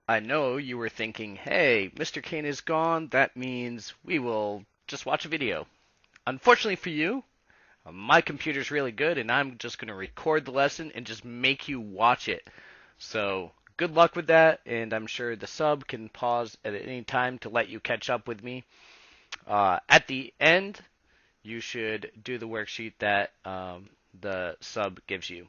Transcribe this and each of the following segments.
I know you were thinking, hey, Mr. Kane is gone. That means we will just watch a video. Unfortunately for you, my computer's really good and I'm just going to record the lesson and just make you watch it. So, good luck with that, and I'm sure the sub can pause at any time to let you catch up with me. At the end, you should do the worksheet that the sub gives you.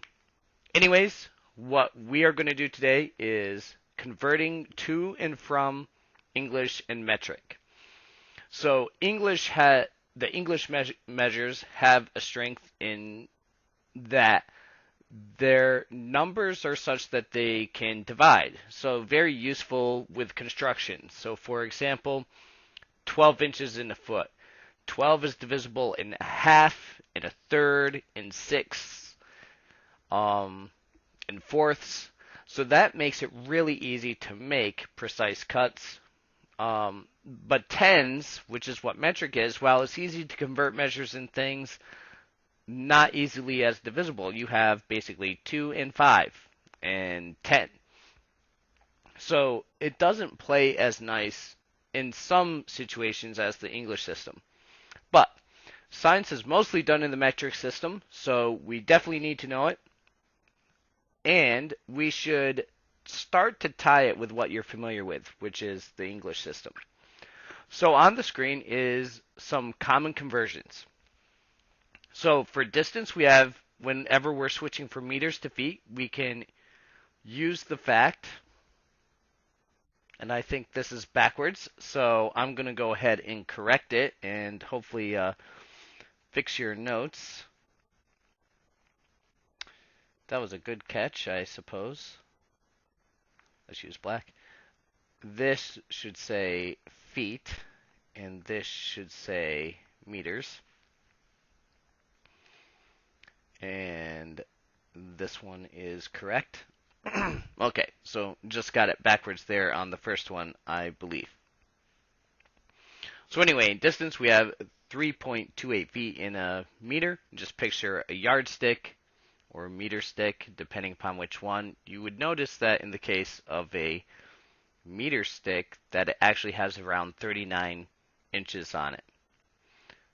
Anyways, what we are going to do today is converting to and from English and metric. So the English measures have a strength in that their numbers are such that they can divide. So very useful with construction. So for example, 12 inches in a foot. 12 is divisible in a half, in a third, in sixths, in fourths. So that makes it really easy to make precise cuts. But tens, which is what metric is, while it's easy to convert measures and things, not easily as divisible. You have basically 2 and 5 and 10. So it doesn't play as nice in some situations as the English system. But science is mostly done in the metric system, so we definitely need to know it. And we should start to tie it with what you're familiar with, which is the English system. So on the screen is some common conversions. So for distance, we have, whenever we're switching from meters to feet, we can use the fact, and I think this is backwards, so I'm going to go ahead and correct it and hopefully fix your notes. That was a good catch, I suppose. Let's use black. This should say feet, and this should say meters. And this one is correct. Okay, so just got it backwards there on the first one, I believe. So anyway, in distance, we have 3.28 feet in a meter. Just picture a yardstick or a meter stick, depending upon which one. You would notice that in the case of a meter stick, that it actually has around 39 inches on it.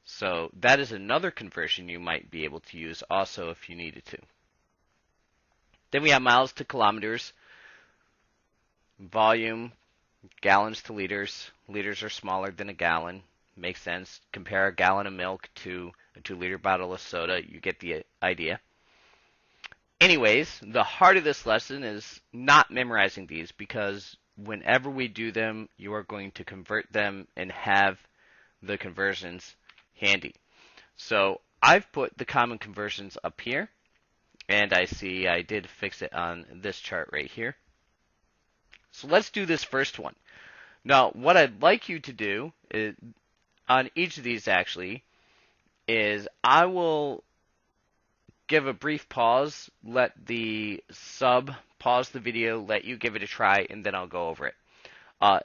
So that is another conversion you might be able to use also if you needed to. Then we have miles to kilometers, volume, gallons to liters. Liters are smaller than a gallon. Makes sense. Compare a gallon of milk to a 2-liter bottle of soda. You get the idea. Anyways, the heart of this lesson is not memorizing these, because whenever we do them, you are going to convert them and have the conversions handy. So I've put the common conversions up here, and I see I did fix it on this chart right here. So let's do this first one. Now, what I'd like you to do is, on each of these actually, is I will give a brief pause, let the sub pause the video, let you give it a try, and then I'll go over it.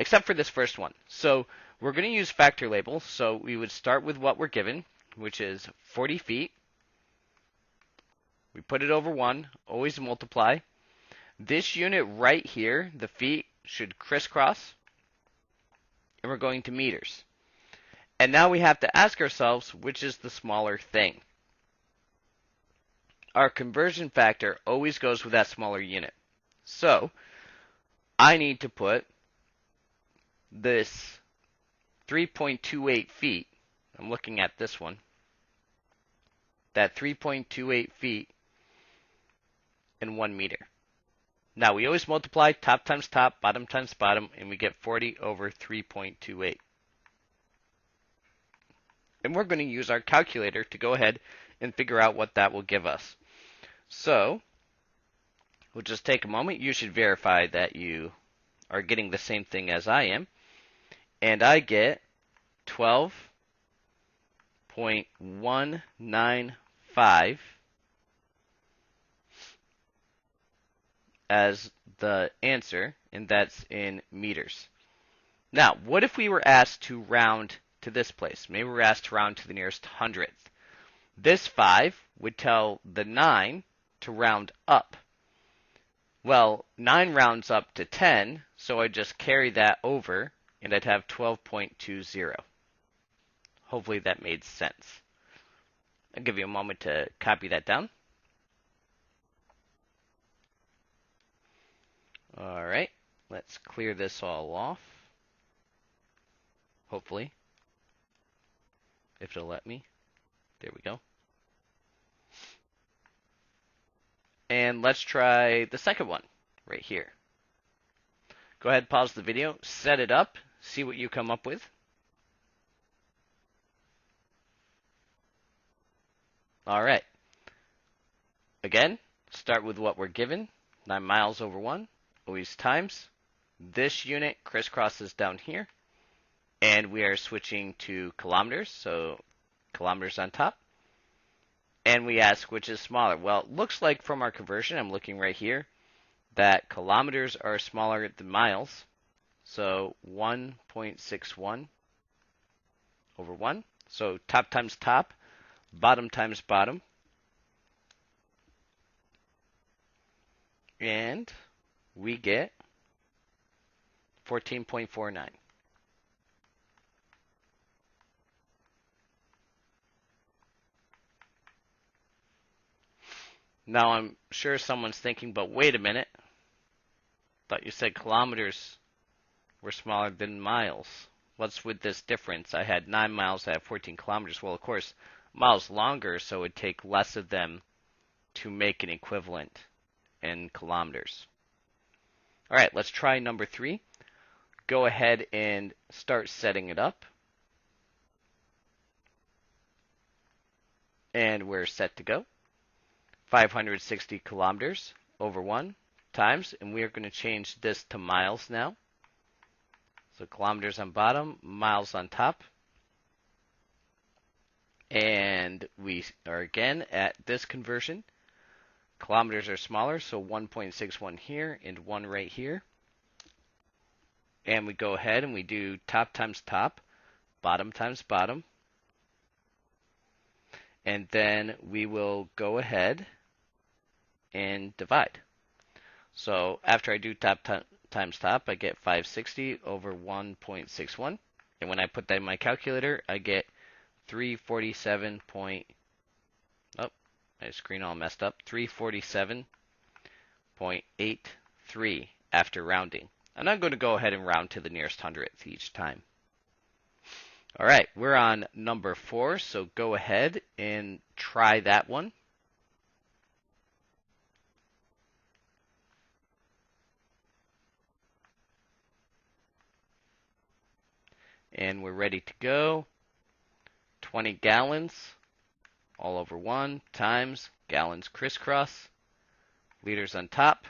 Except for this first one. So we're going to use factor labels, so we would start with what we're given, which is 40 feet. We put it over 1, always multiply. This unit right here, the feet, should crisscross, and we're going to meters. And now we have to ask ourselves, which is the smaller thing? Our conversion factor always goes with that smaller unit. So I need to put this 3.28 feet, I'm looking at this one, that 3.28 feet in 1 meter. Now we always multiply top times top, bottom times bottom, and we get 40 over 3.28. And we're going to use our calculator to go ahead and figure out what that will give us. So we'll just take a moment. You should verify that you are getting the same thing as I am. And I get 12.195 as the answer, and that's in meters. Now, what if we were asked to round to this place? Maybe we're asked to round to the nearest hundredth. This 5 would tell the 9 to round up. Well, 9 rounds up to 10, So I just carry that over, and I'd have 12.20. Hopefully that made sense. I'll give you a moment to copy that down. All right, let's clear this all off. Hopefully, if it'll let me. There we go. And let's try the second one right here. Go ahead, pause the video, set it up, see what you come up with. All right. Again, start with what we're given, 9 miles over 1, always times. This unit crisscrosses down here, and we are switching to kilometers, so kilometers on top. And we ask which is smaller. Well, it looks like from our conversion, I'm looking right here, that kilometers are smaller than miles. So 1.61 over 1. So top times top, bottom times bottom. And we get 14.49. Now I'm sure someone's thinking, but wait a minute. Thought you said kilometers were smaller than miles. What's with this difference? I had 9 miles, I have 14 kilometers. Well, of course, miles longer, so it would take less of them to make an equivalent in kilometers. All right, let's try number 3. Go ahead and start setting it up. And we're set to go. 560 kilometers over 1 times, and we are going to change this to miles now. So kilometers on bottom, miles on top. And we are again at this conversion. Kilometers are smaller, so 1.61 here and 1 right here. And we go ahead and we do top times top, bottom times bottom. And then we will go ahead and divide. So after I do top times top, I get 560 over 1.61. And when I put that in my calculator, I get 347. Oh, my screen all messed up. 347.83 after rounding. And I'm going to go ahead and round to the nearest hundredth each time. All right, we're on number 4, so go ahead and try that one. And we're ready to go. 20 gallons all over 1 times gallons crisscross, liters on top.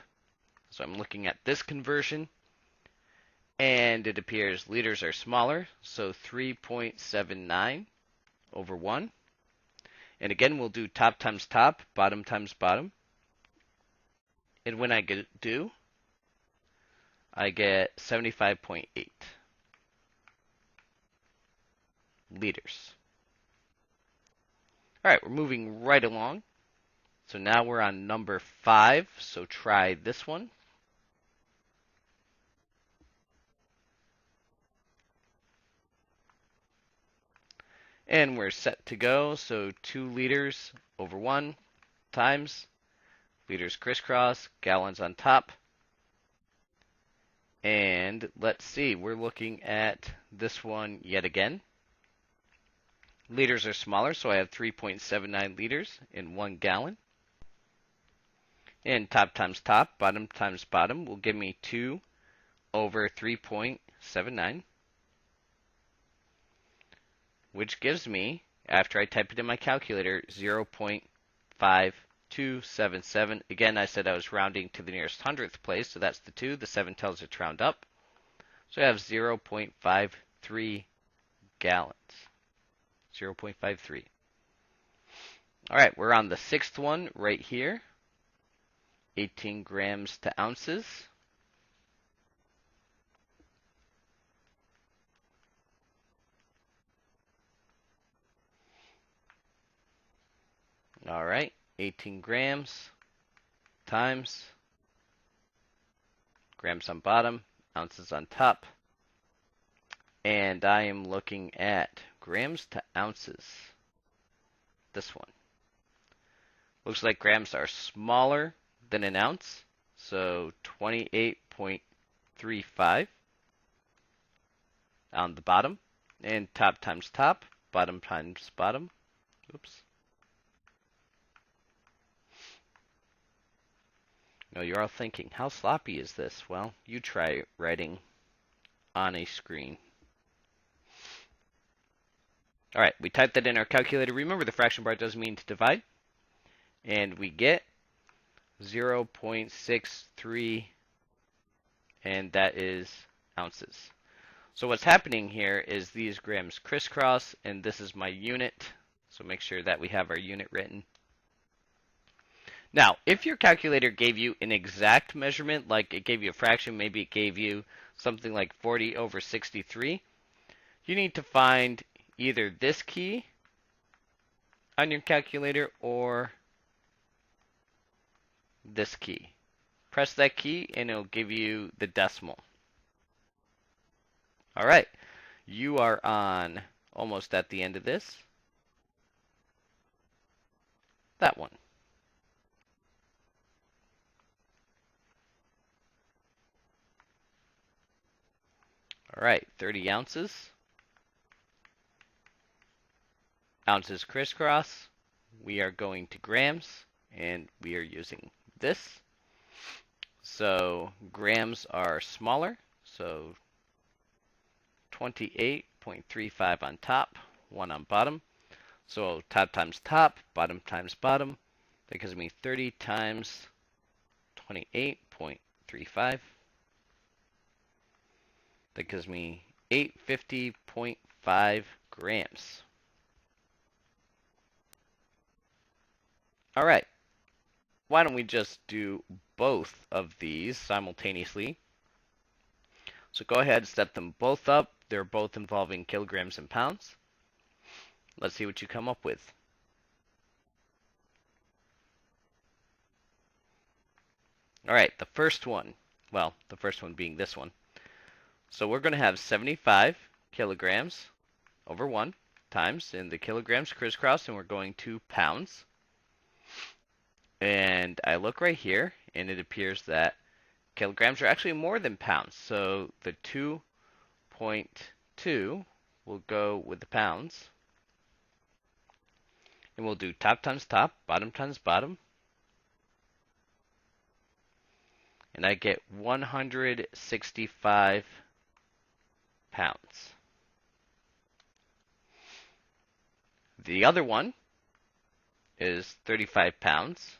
So I'm looking at this conversion. And it appears liters are smaller, so 3.79 over 1. And again, we'll do top times top, bottom times bottom. And when I do, I get 75.8 liters. All right, we're moving right along. So now we're on number 5, so try this one. And we're set to go, so 2 liters over 1 times liters crisscross, gallons on top. And let's see, we're looking at this one yet again. Liters are smaller, so I have 3.79 liters in 1 gallon. And top times top, bottom times bottom will give me 2 over 3.79. Which gives me, after I type it in my calculator, 0.5277. Again, I said I was rounding to the nearest hundredth place, so that's the 2. The 7 tells it to round up. So I have 0.53 gallons. 0.53. All right, we're on the 6th one right here. 18 grams to ounces. All right, 18 grams times grams on bottom, ounces on top. And I am looking at grams to ounces. This one. Looks like grams are smaller than an ounce. So 28.35 on the bottom. And top times top, bottom times bottom. Oops. Now you're all thinking, how sloppy is this? Well, you try writing on a screen. Alright, we typed that in our calculator. Remember, the fraction bar does mean to divide. And we get 0.63, and that is ounces. So what's happening here is these grams crisscross, and this is my unit. So make sure that we have our unit written. Now, if your calculator gave you an exact measurement, like it gave you a fraction, maybe it gave you something like 40 over 63, you need to find either this key on your calculator or this key. Press that key and it'll give you the decimal. Alright, you are on almost at the end of this. That one. Alright, 30 ounces. Ounces crisscross. We are going to grams, and we are using this. So grams are smaller, so 28.35 on top, 1 on bottom. So top times top, bottom times bottom. That gives me 30 times 28.35. That gives me 850.5 grams. Alright, why don't we just do both of these simultaneously? So go ahead and step them both up. They're both involving kilograms and pounds. Let's see what you come up with. Alright, the first one being this one. So we're going to have 75 kilograms over 1 times, and the kilograms crisscross, and we're going to pounds. And I look right here, and it appears that kilograms are actually more than pounds. So the 2.2 will go with the pounds. And we'll do top times top, bottom times bottom. And I get 165 pounds. The other one is 35 pounds.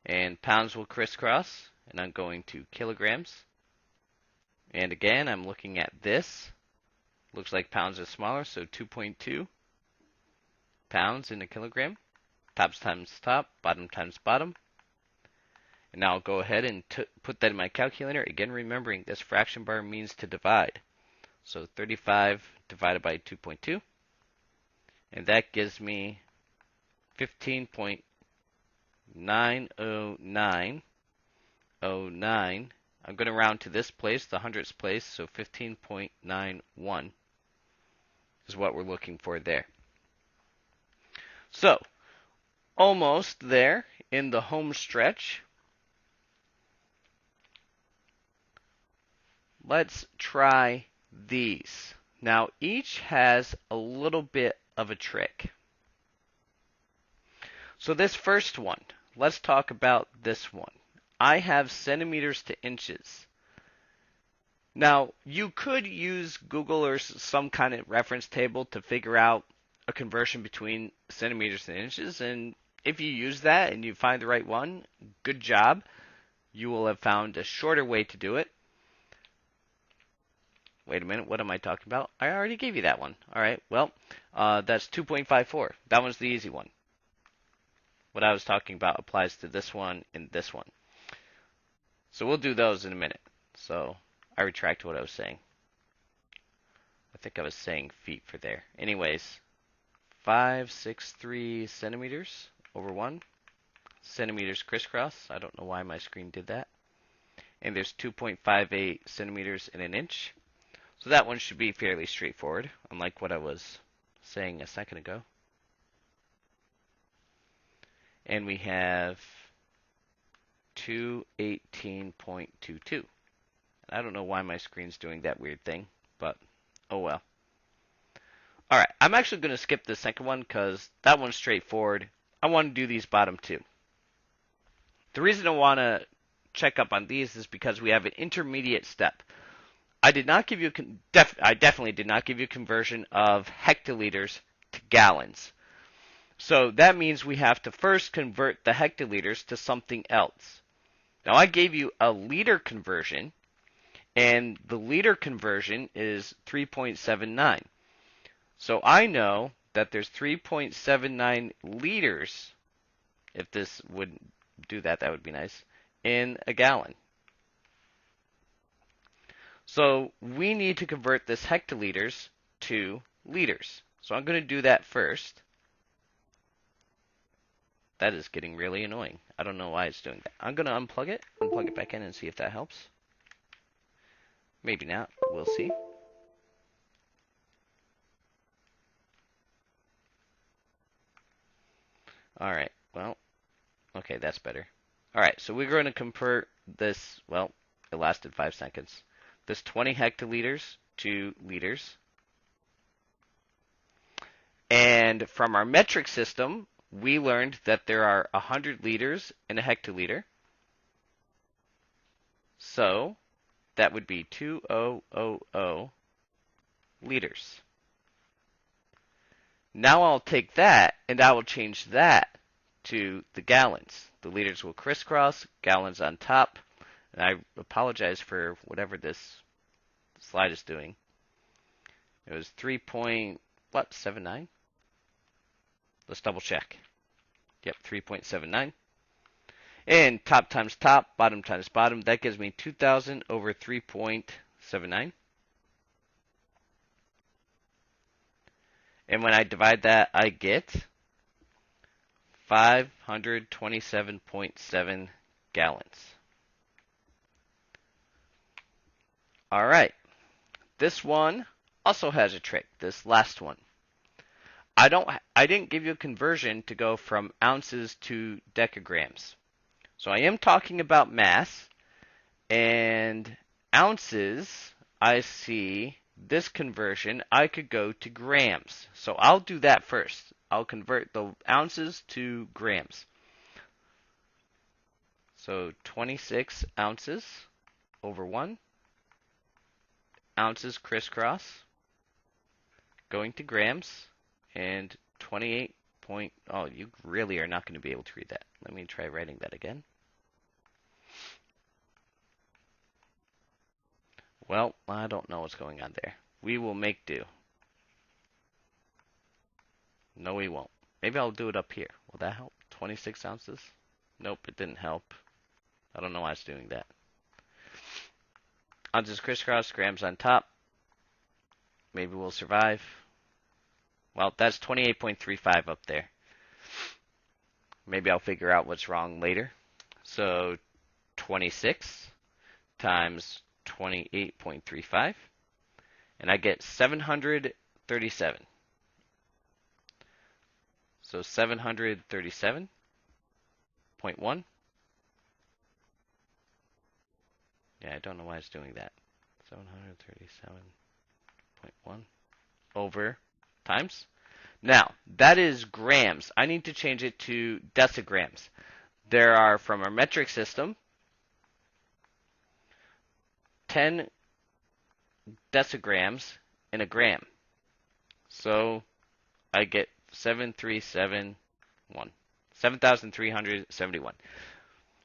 And pounds will crisscross, and I'm going to kilograms. And again, I'm looking at this. Looks like pounds is smaller, so 2.2 pounds in a kilogram. Tops times top, bottom times bottom. And now I'll go ahead and put that in my calculator. Again, remembering this fraction bar means to divide. So 35 divided by 2.2. And that gives me 15.90909. I'm going to round to this place, the hundredths place, so 15.91 is what we're looking for there. So, almost there in the home stretch. Let's try these. Now, each has a little bit of a trick. So this first one, let's talk about this one. I have centimeters to inches. Now, you could use Google or some kind of reference table to figure out a conversion between centimeters and inches, and if you use that and you find the right one, good job. You will have found a shorter way to do it. Wait a minute, what am I talking about? I already gave you that one. Alright, well, that's 2.54. That one's the easy one. What I was talking about applies to this one and this one. So we'll do those in a minute. So I retract what I was saying. I think I was saying feet for there. Anyways, 563 centimeters over 1. Centimeters crisscross. I don't know why my screen did that. and there's 2.58 centimeters in an inch. So that one should be fairly straightforward, unlike what I was saying a second ago. And we have 218.22. I don't know why my screen's doing that weird thing, but oh well. Alright, I'm actually going to skip the second one because that one's straightforward. I want to do these bottom two. The reason I want to check up on these is because we have an intermediate step. I definitely did not give you a conversion of hectoliters to gallons. So that means we have to first convert the hectoliters to something else. Now I gave you a liter conversion, and the liter conversion is 3.79. So I know that there's 3.79 liters, if this would do that, that would be nice, in a gallon. So we need to convert this hectoliters to liters. So I'm going to do that first. That is getting really annoying. I don't know why it's doing that. I'm going to unplug it back in and see if that helps. Maybe not. We'll see. Alright, well, okay, that's better. Alright, so we're going to convert this, well, it lasted 5 seconds. This 20 hectoliters to liters. And from our metric system, we learned that there are 100 liters in a hectoliter. So that would be 2000 liters. Now I'll take that and I will change that to the gallons. The liters will crisscross, gallons on top. And I apologize for whatever this slide is doing. It was 3.79? Let's double check. Yep, 3.79. And top times top, bottom times bottom. That gives me 2,000 over 3.79. And when I divide that, I get 527.7 gallons. Alright. This one also has a trick, this last one. I didn't give you a conversion to go from ounces to decagrams. So I am talking about mass, and ounces, I see this conversion, I could go to grams. So I'll do that first. I'll convert the ounces to grams. So 26 ounces over 1. Ounces crisscross, going to grams, and 28 point, oh, you really are not going to be able to read that. Let me try writing that again. Well, I don't know what's going on there. We will make do. No, we won't. Maybe I'll do it up here. Will that help? 26 ounces? Nope, it didn't help. I don't know why it's doing that. Ounces crisscross, grams on top. Maybe we'll survive. Well, that's 28.35 up there. Maybe I'll figure out what's wrong later. So 26 times 28.35, and I get 737. So 737.1. Yeah, I don't know why it's doing that. 737.1 over times. Now, that is grams. I need to change it to decigrams. There are, from our metric system, 10 decigrams in a gram. So I get 7,371.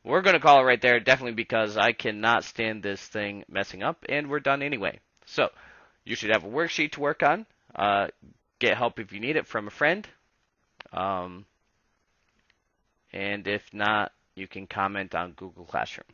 We're going to call it right there, definitely because I cannot stand this thing messing up, and we're done anyway. So you should have a worksheet to work on. Get help if you need it from a friend. And if not, you can comment on Google Classroom.